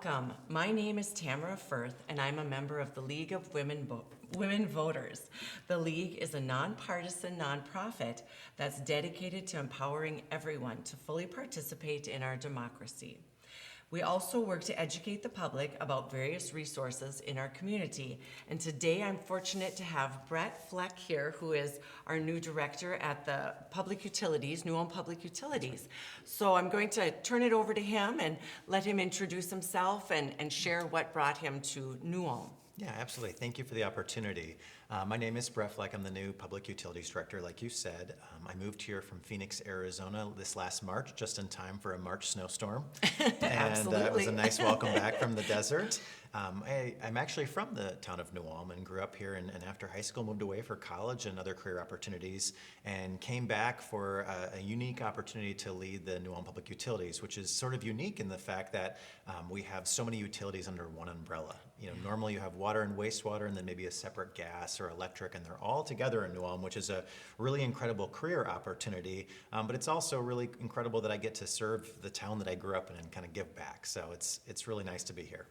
Welcome. My name is Tamara Firth, and I'm a member of the League of Women Voters. The League is a nonpartisan nonprofit that's dedicated to empowering everyone to fully participate in our democracy. We also work to educate the public about various resources in our community. And today I'm fortunate to have Brett Fleck here, who is our new director at the Public Utilities, New Ulm Public Utilities. So I'm going to turn it over to him and let him introduce himself and share what brought him to New Ulm. Yeah, absolutely. Thank you for the opportunity. My name is Brett Fleck. I'm the new Public Utilities Director, like you said. I moved here from Phoenix, Arizona this last March, just in time for a March snowstorm. And it was a nice welcome back from the desert. I'm actually from the town of New Ulm and grew up here, and after high school moved away for college and other career opportunities and came back for a unique opportunity to lead the New Ulm Public Utilities, which is sort of unique in the fact that we have so many utilities under one umbrella. You know, normally you have water and wastewater and then maybe a separate gas or electric, and they're all together in New Ulm, which is a really incredible career opportunity. But it's also really incredible that I get to serve the town that I grew up in and kind of give back. So it's really nice to be here.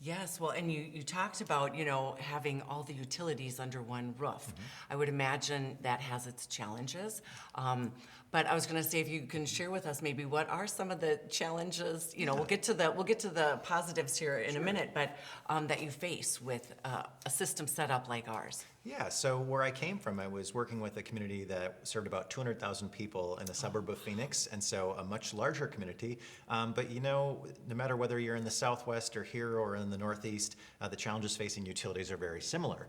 Yes, well, and you talked about, having all the utilities under one roof. I would imagine that has its challenges. But I was going to say, if you can share with us maybe what are some of the challenges, we'll get to the positives here in a minute, but that you face with a system set up like ours. Yeah, so where I came from, I was working with a community that served about 200,000 people in the suburb of Phoenix, and so a much larger community. But no matter whether you're in the Southwest or here or in the Northeast, the challenges facing utilities are very similar.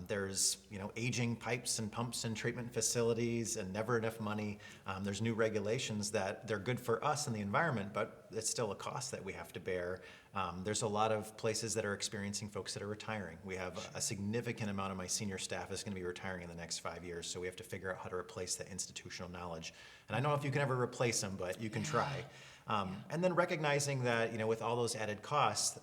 There's aging pipes and pumps and treatment facilities and never enough money. There's new regulations that they're good for us and the environment, but it's still a cost that we have to bear. There's a lot of places that are experiencing folks that are retiring. We have a significant amount of my senior staff is going to be retiring in the next 5 years, so we have to figure out how to replace that institutional knowledge. And I don't know if you can ever replace them, but you can try. And then recognizing that, with all those added costs,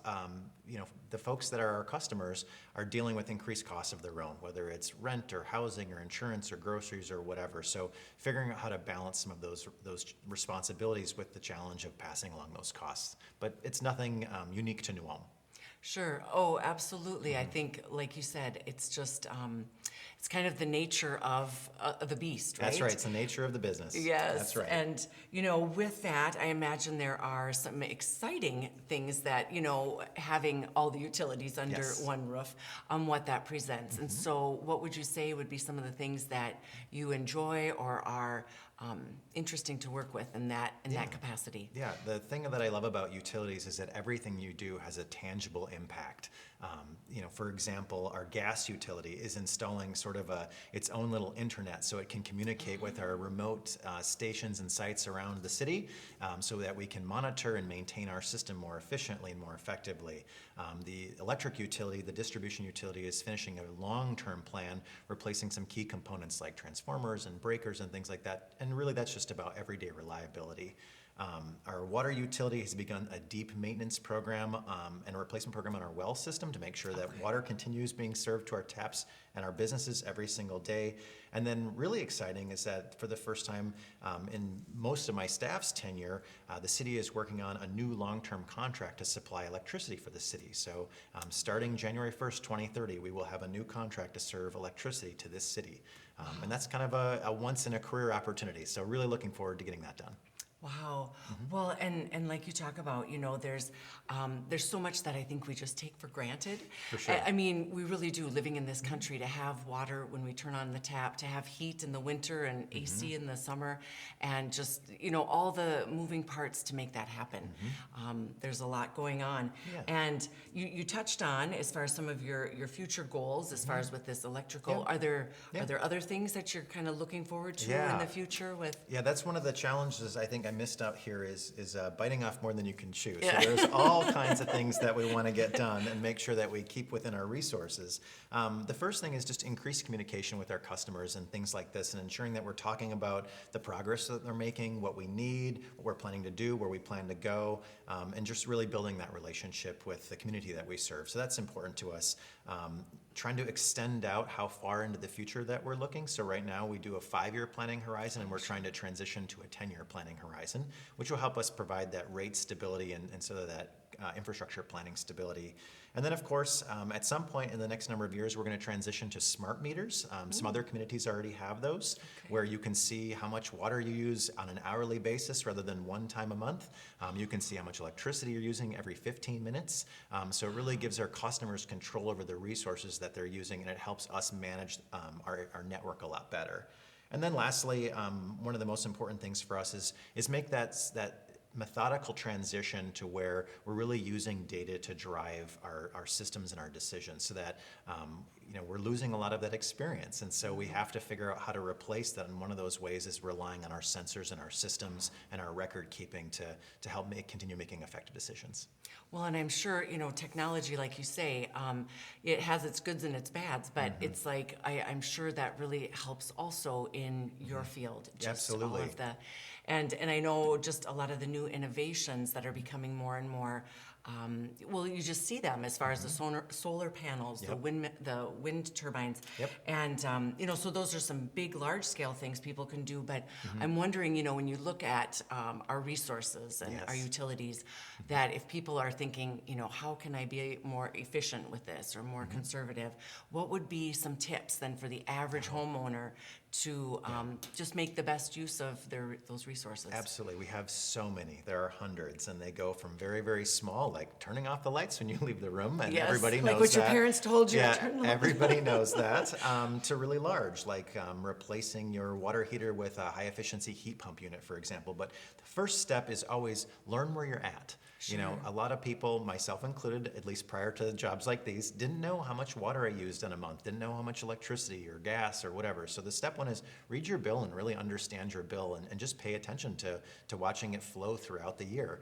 the folks that are our customers are dealing with increased costs of their own, whether it's rent or housing or insurance or groceries or whatever. So figuring out how to balance some of those responsibilities with the challenge of passing along those costs. But it's nothing unique to New Ulm. Sure. Oh, absolutely. I think, like you said, it's just, it's kind of the nature of the beast, right? That's right. It's the nature of the business. Yes. That's right. And, with that, I imagine there are some exciting things that, having all the utilities under one roof, what that presents. And so what would you say would be some of the things that you enjoy or are interesting to work with in that capacity? Yeah, the thing that I love about utilities is that everything you do has a tangible impact. For example, our gas utility is installing sort of its own little internet so it can communicate with our remote stations and sites around the city so that we can monitor and maintain our system more efficiently and more effectively. The electric utility, the distribution utility, is finishing a long-term plan, replacing some key components like transformers and breakers and things like that. And really, that's just about everyday reliability. Our water utility has begun a deep maintenance program and a replacement program on our well system to make sure that water continues being served to our taps and our businesses every single day. And then really exciting is that for the first time in most of my staff's tenure, the city is working on a new long-term contract to supply electricity for the city. So starting January 1st, 2030, we will have a new contract to serve electricity to this city. And that's kind of a once-in-a-career opportunity. So really looking forward to getting that done. Wow. Well, and like you talk about, there's so much that I think we just take for granted. For sure. I mean, we really do, living in this country, to have water when we turn on the tap, to have heat in the winter and AC in the summer, and just, all the moving parts to make that happen. There's a lot going on. Yeah. And you touched on, as far as some of your future goals, as far as with this electrical, are there other things that you're kind of looking forward to in the future with? Yeah, that's one of the challenges I think I missed out here is biting off more than you can chew. So there's all kinds of things that we want to get done and make sure that we keep within our resources. The first thing is just increased communication with our customers and things like this, and ensuring that we're talking about the progress that they're making, what we need, what we're planning to do, where we plan to go, and just really building that relationship with the community that we serve. So that's important to us. Trying to extend out how far into the future that we're looking. So right now we do a 5-year planning horizon, and we're trying to transition to a 10-year planning horizon, which will help us provide that rate stability and so that infrastructure planning stability. And then, of course, at some point in the next number of years, we're going to transition to smart meters. Some other communities already have those, where you can see how much water you use on an hourly basis rather than one time a month. You can see how much electricity you're using every 15 minutes. So it really gives our customers control over the resources that they're using, and it helps us manage our network a lot better. And then lastly, one of the most important things for us is make that methodical transition to where we're really using data to drive our systems and our decisions, so that we're losing a lot of that experience. And so we have to figure out how to replace that. And one of those ways is relying on our sensors and our systems and our record keeping to help continue making effective decisions. Well, and I'm sure, technology, like you say, it has its goods and its bads, but it's like, I'm sure that really helps also in your field. Just Absolutely. all of the, and I know just a lot of the new innovations that are becoming more and more, well, you just see them as far as the solar panels, Yep. the wind turbines. Yep. And, so those are some big, large-scale things people can do. But I'm wondering, when you look at our resources and our Yes. utilities, that if people are thinking, how can I be more efficient with this or more conservative, what would be some tips then for the average homeowner to just make the best use of those resources? Absolutely. We have so many. There are hundreds, and they go from very, very small, like turning off the lights when you leave the room, and Yes, everybody knows like what that. your parents told you. Yeah, Turn the everybody knows that. To really large, like replacing your water heater with a high-efficiency heat pump unit, for example. But the first step is always learn where you're at. A lot of people, myself included, at least prior to jobs like these, didn't know how much water I used in a month, didn't know how much electricity or gas or whatever. So the step one is read your bill and really understand your bill, and just pay attention to watching it flow throughout the year.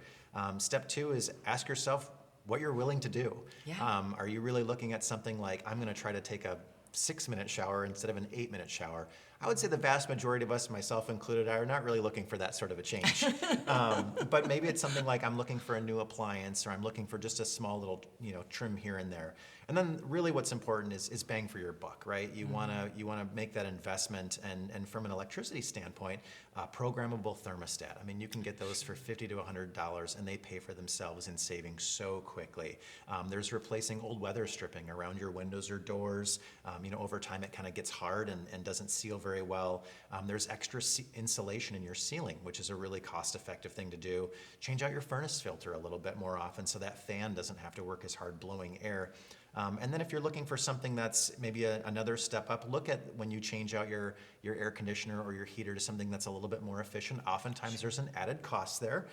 Step two is ask yourself what you're willing to do. Yeah. Are you really looking at something like, I'm going to try to take a 6-minute shower instead of an 8-minute shower? I would say the vast majority of us, myself included, are not really looking for that sort of a change. But maybe it's something like, I'm looking for a new appliance, or I'm looking for just a small little trim here and there. And then really what's important is bang for your buck, right? You wanna make that investment, and from an electricity standpoint, programmable thermostat. I mean, you can get those for $50 to $100, and they pay for themselves in saving so quickly. There's replacing old weather stripping around your windows or doors. Over time it kind of gets hard and doesn't seal very well. There's extra insulation in your ceiling, which is a really cost-effective thing to do. Change out your furnace filter a little bit more often, so that fan doesn't have to work as hard blowing air. And then if you're looking for something that's maybe another step up, look at when you change out your air conditioner or your heater to something that's a little bit more efficient. Oftentimes there's an added cost there,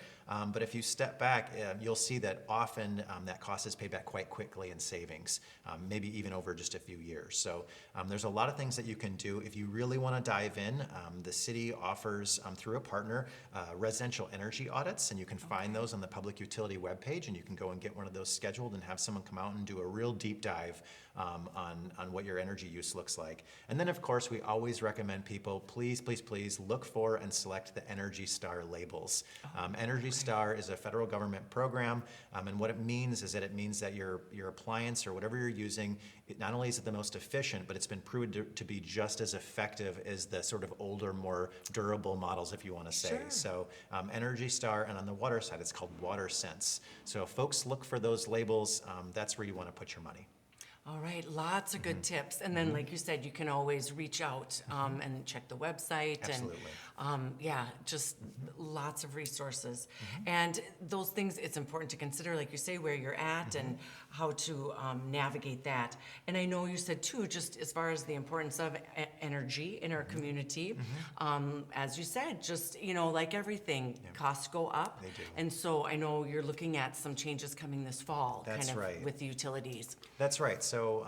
but if you step back, you'll see that often that cost is paid back quite quickly in savings, maybe even over just a few years. So there's a lot of things that you can do. If you really want to dive in, the city offers, through a partner, residential energy audits, and you can find those on the public utility webpage, and you can go and get one of those scheduled and have someone come out and do a real deep dive on what your energy use looks like. And then, of course, we always recommend people, please look for and select the Energy Star labels. Energy Star is a federal government program, and what it means is that it means that your appliance or whatever you're using, not only is it the most efficient, but it's been proven to be just as effective as the sort of older, more durable models, if you want to say. Sure. So Energy Star, and on the water side, it's called Water Sense. So if folks look for those labels, that's where you want to put your money. All right, lots of good tips. And then, like you said, you can always reach out and check the website. Absolutely. And just lots of resources. And those things, it's important to consider, like you say, where you're at and how to navigate that. And I know you said, too, just as far as the importance of energy in our community, as you said, just, like everything, costs go up. They do. And so I know you're looking at some changes coming this fall, That's kind of right. with the utilities. That's right. So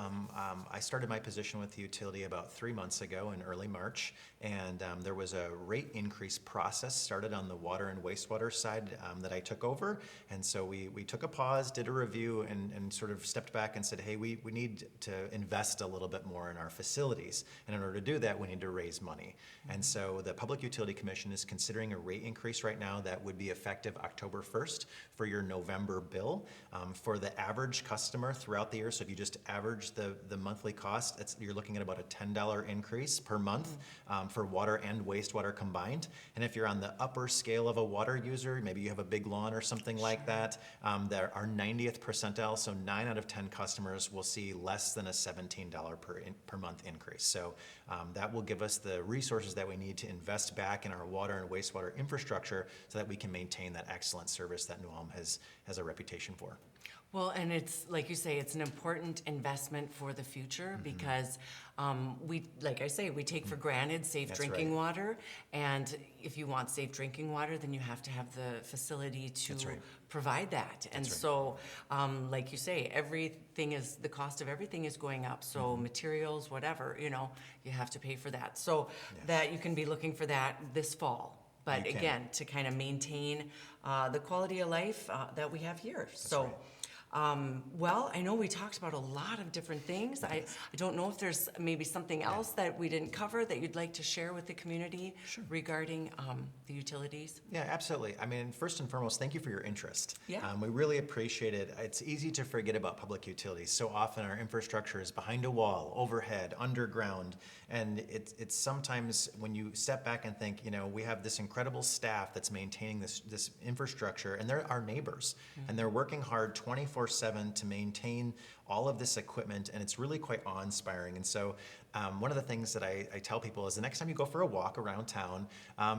I started my position with the utility about 3 months ago in early March, and there was a rate increase process started on the water and wastewater side that I took over. And so we took a pause, did a review, and sort of stepped back and said, hey, we need to invest a little bit more in our facilities. And in order to do that, we need to raise money. And so the Public Utility Commission is considering a rate increase right now that would be effective October 1st for your November bill. For the average customer throughout the year, so if you just average the monthly cost, you're looking at about a $10 increase per month for water and wastewater combined. And if you're on the upper scale of a water user, maybe you have a big lawn or something like that, there are 90th percentile, so 9 out of 10 customers will see less than a $17 per month increase. So that will give us the resources that we need to invest back in our water and wastewater infrastructure so that we can maintain that excellent service that New Ulm has a reputation for. Well, and it's, like you say, it's an important investment for the future because like I say, we take for granted safe That's drinking right. water. And if you want safe drinking water, then you have to have the facility to That's right. provide that. And That's right. so, like you say, the cost of everything is going up. So materials, whatever, you have to pay for that. So that you can be looking for that this fall. But You can. again, to kind of maintain the quality of life that we have here. So. right. Well, I know we talked about a lot of different things. I don't know if there's maybe something else that we didn't cover that you'd like to share with the community regarding the utilities. Yeah, absolutely. I mean, first and foremost, thank you for your interest. Yeah. We really appreciate it. It's easy to forget about public utilities. So often our infrastructure is behind a wall, overhead, underground, and it's sometimes when you step back and think, we have this incredible staff that's maintaining this infrastructure, and they're our neighbors, and they're working hard 24/7 to maintain all of this equipment, and it's really quite awe-inspiring. And so one of the things that I tell people is the next time you go for a walk around town,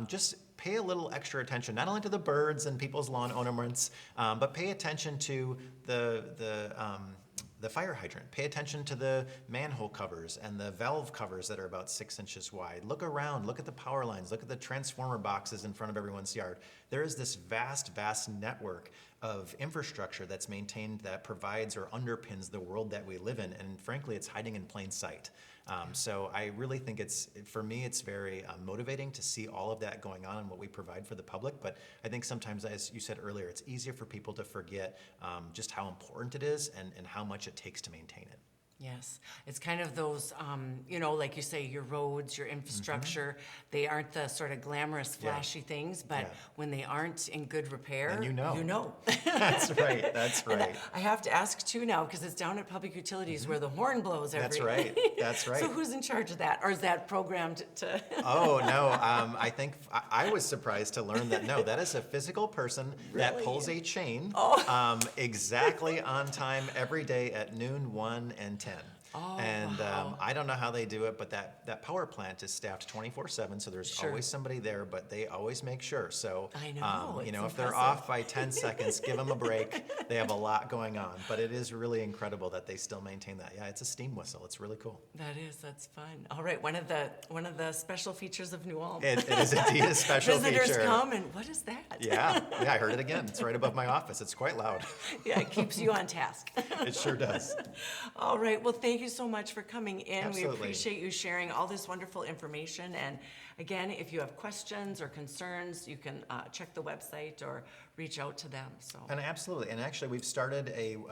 just pay a little extra attention, not only to the birds and people's lawn ornaments, but pay attention to the fire hydrant. Pay attention to the manhole covers and the valve covers that are about 6 inches wide. Look around, look at the power lines, look at the transformer boxes in front of everyone's yard. There is this vast, vast network of infrastructure that's maintained that provides or underpins the world that we live in, and frankly, it's hiding in plain sight. So I really think for me, it's very motivating to see all of that going on and what we provide for the public. But I think sometimes, as you said earlier, it's easier for people to forget just how important it is and how much it takes to maintain it. Yes, it's kind of those, like you say, your roads, your infrastructure, they aren't the sort of glamorous, flashy things, but when they aren't in good repair, Then you know. you know. That's right. That's And right. I have to ask too now, because it's down at Public Utilities where the horn blows every. That's right. That's right. So who's in charge of that, or is that programmed to? Oh, no, I think I was surprised to learn that, no, that is a physical person that Really? pulls a chain exactly on time every day at noon, 1, and 10. Oh, And wow. I don't know how they do it, but that power plant is staffed 24/7, so there's Sure. always somebody there, but they always make sure. So, I know, it's if they're impressive. off by 10 seconds, give them a break. They have a lot going on, but it is really incredible that they still maintain that. Yeah, it's a steam whistle. It's really cool. That's fun. All right, one of the special features of New Ulm. It is indeed a special Visitors feature. come and what is that? Yeah, I heard it again. It's right above my office. It's quite loud. Yeah, it keeps you on task. It sure does. All right, well, thank you so much for coming in. Absolutely. We appreciate you sharing all this wonderful information. And again, if you have questions or concerns, you can check the website or reach out to them. So. And absolutely. And actually, we've started an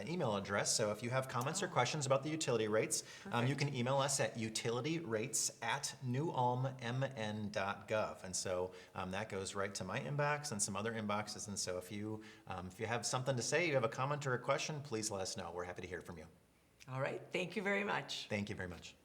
email address. So if you have comments or questions about the utility rates, you can email us at utilityrates@newulmmn.gov. And so that goes right to my inbox and some other inboxes. And so if you have something to say, you have a comment or a question, please let us know. We're happy to hear from you. All right, thank you very much. Thank you very much.